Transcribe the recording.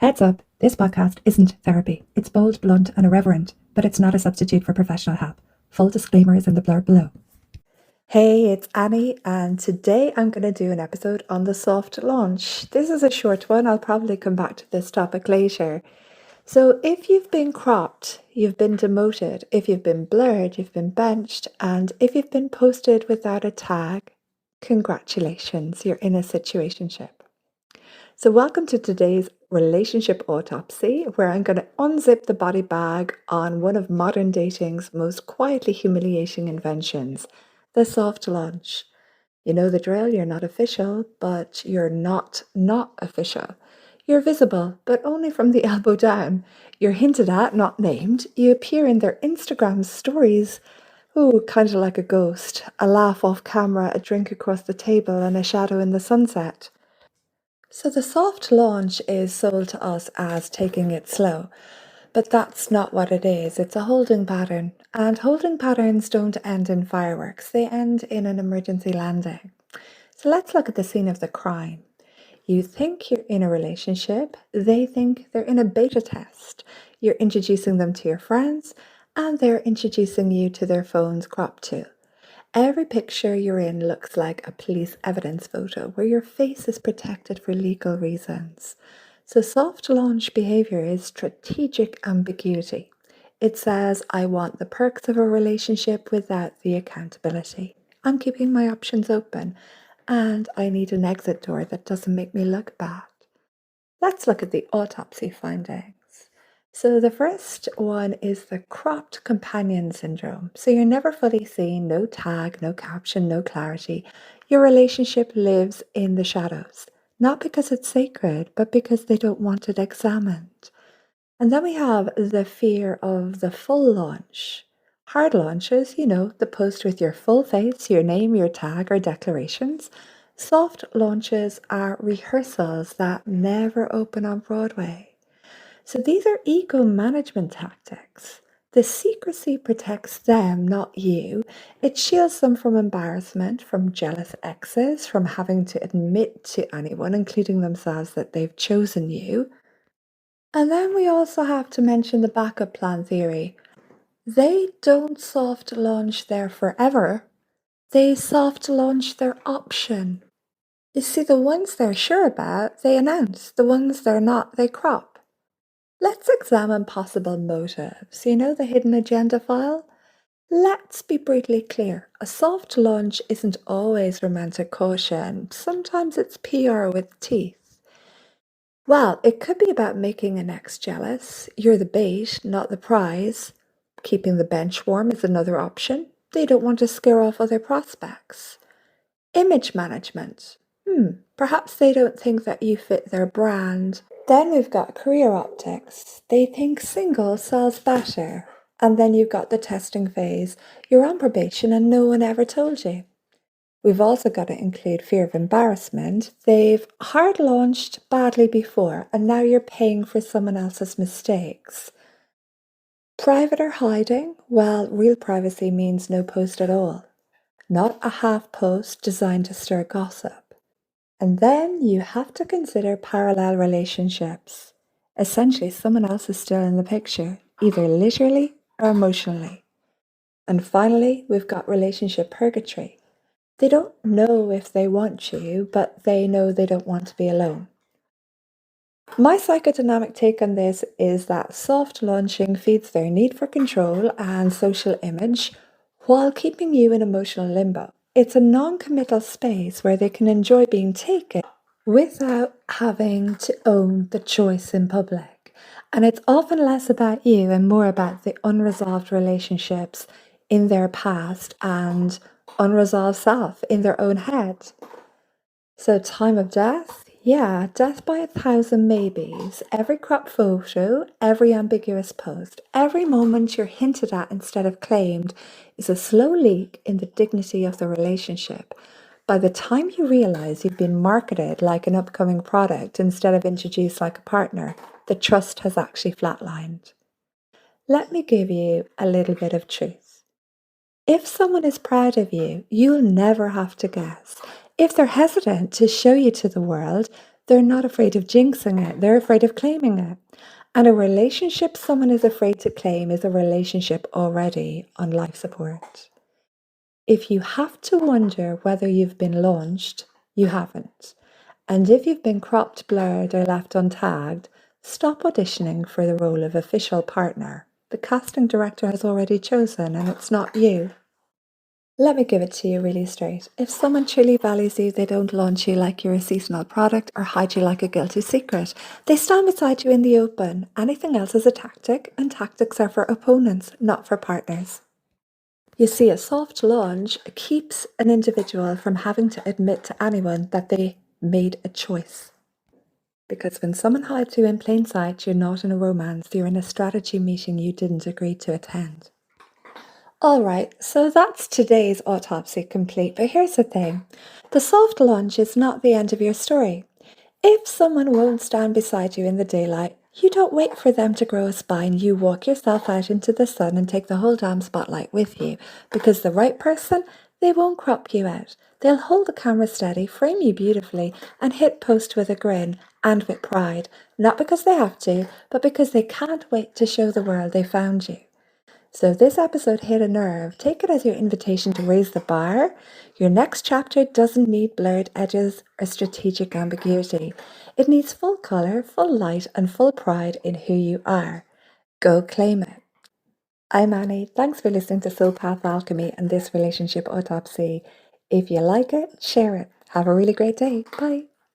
Heads up, this podcast isn't therapy. It's bold, blunt, and irreverent, but it's not a substitute for professional help. Full disclaimer is in the blurb below. Hey, it's Annie, and today I'm going to do an episode on the soft launch. This is a short one. I'll probably come back to this topic later. So, if you've been cropped, you've been demoted. If you've been blurred, you've been benched. And if you've been posted without a tag, congratulations, you're in a situationship. So, welcome to today's relationship autopsy, where I'm going to unzip the body bag on one of modern dating's most quietly humiliating inventions, the soft launch. You know the drill, you're not official, but you're not official. You're visible, but only from the elbow down. You're hinted at, not named. You appear in their Instagram stories. Ooh, kind of like a ghost. A laugh off camera, a drink across the table, and a shadow in the sunset. So the soft launch is sold to us as taking it slow, but that's not what it is. It's a holding pattern, and holding patterns don't end in fireworks. They end in an emergency landing. So let's look at the scene of the crime. You think you're in a relationship, they think they're in a beta test. You're introducing them to your friends, and they're introducing you to their phone's crop tool. Every picture you're in looks like a police evidence photo where your face is protected for legal reasons. So soft launch behavior is strategic ambiguity. It says, I want the perks of a relationship without the accountability. I'm keeping my options open, and I need an exit door that doesn't make me look bad. Let's look at the autopsy findings. So the first one is the cropped companion syndrome. So you're never fully seen, no tag, no caption, no clarity. Your relationship lives in the shadows, not because it's sacred, but because they don't want it examined. And then we have the fear of the full launch. Hard launches, the post with your full face, your name, your tag, or declarations. Soft launches are rehearsals that never open on Broadway. So these are ego management tactics. The secrecy protects them, not you. It shields them from embarrassment, from jealous exes, from having to admit to anyone, including themselves, that they've chosen you. And then we also have to mention the backup plan theory. They don't soft launch their forever. They soft launch their option. You see, the ones they're sure about, they announce. The ones they're not, they crop. Let's examine possible motives. You know the hidden agenda file? Let's be brutally clear. A soft launch isn't always romantic caution. Sometimes it's PR with teeth. Well, it could be about making an ex jealous. You're the bait, not the prize. Keeping the bench warm is another option. They don't want to scare off other prospects. Image management. Perhaps they don't think that you fit their brand. Then we've got career optics. They think single sells better. And then you've got the testing phase. You're on probation and no one ever told you. We've also got to include fear of embarrassment. They've hard launched badly before and now you're paying for someone else's mistakes. Private or hiding? Well, real privacy means no post at all. Not a half post designed to stir gossip. And then you have to consider parallel relationships. Essentially, someone else is still in the picture, either literally or emotionally. And finally, we've got relationship purgatory. They don't know if they want you, but they know they don't want to be alone. My psychodynamic take on this is that soft launching feeds their need for control and social image while keeping you in emotional limbo. It's a non-committal space where they can enjoy being taken without having to own the choice in public. And it's often less about you and more about the unresolved relationships in their past and unresolved self in their own head. So time of death? Yeah, death by 1,000 maybes. Every crop photo, every ambiguous post, every moment you're hinted at instead of claimed is a slow leak in the dignity of the relationship. By the time you realize you've been marketed like an upcoming product instead of introduced like a partner, the trust has actually flatlined. Let me give you a little bit of truth. If someone is proud of you, you'll never have to guess. If they're hesitant to show you to the world, They're not afraid of jinxing it, they're afraid of claiming it. And a relationship someone is afraid to claim is a relationship already on life support. If you have to wonder whether you've been launched, you haven't. And if you've been cropped, blurred, or left untagged, stop auditioning for the role of official partner. The casting director has already chosen, and it's not you. Let me give it to you really straight. If someone truly values you, they don't launch you like you're a seasonal product or hide you like a guilty secret. They stand beside you in the open. Anything else is a tactic, and tactics are for opponents, not for partners. You see, a soft launch keeps an individual from having to admit to anyone that they made a choice. Because when someone hides you in plain sight, you're not in a romance, you're in a strategy meeting you didn't agree to attend. All right, so that's today's autopsy complete, but here's the thing. The soft launch is not the end of your story. If someone won't stand beside you in the daylight, you don't wait for them to grow a spine. You walk yourself out into the sun and take the whole damn spotlight with you. Because the right person, they won't crop you out. They'll hold the camera steady, frame you beautifully, and hit post with a grin and with pride. Not because they have to, but because they can't wait to show the world they found you. So if this episode hit a nerve, take it as your invitation to raise the bar. Your next chapter doesn't need blurred edges or strategic ambiguity. It needs full colour, full light, and full pride in who you are. Go claim it. I'm Annie. Thanks for listening to Path Alchemy and this relationship autopsy. If you like it, share it. Have a really great day. Bye.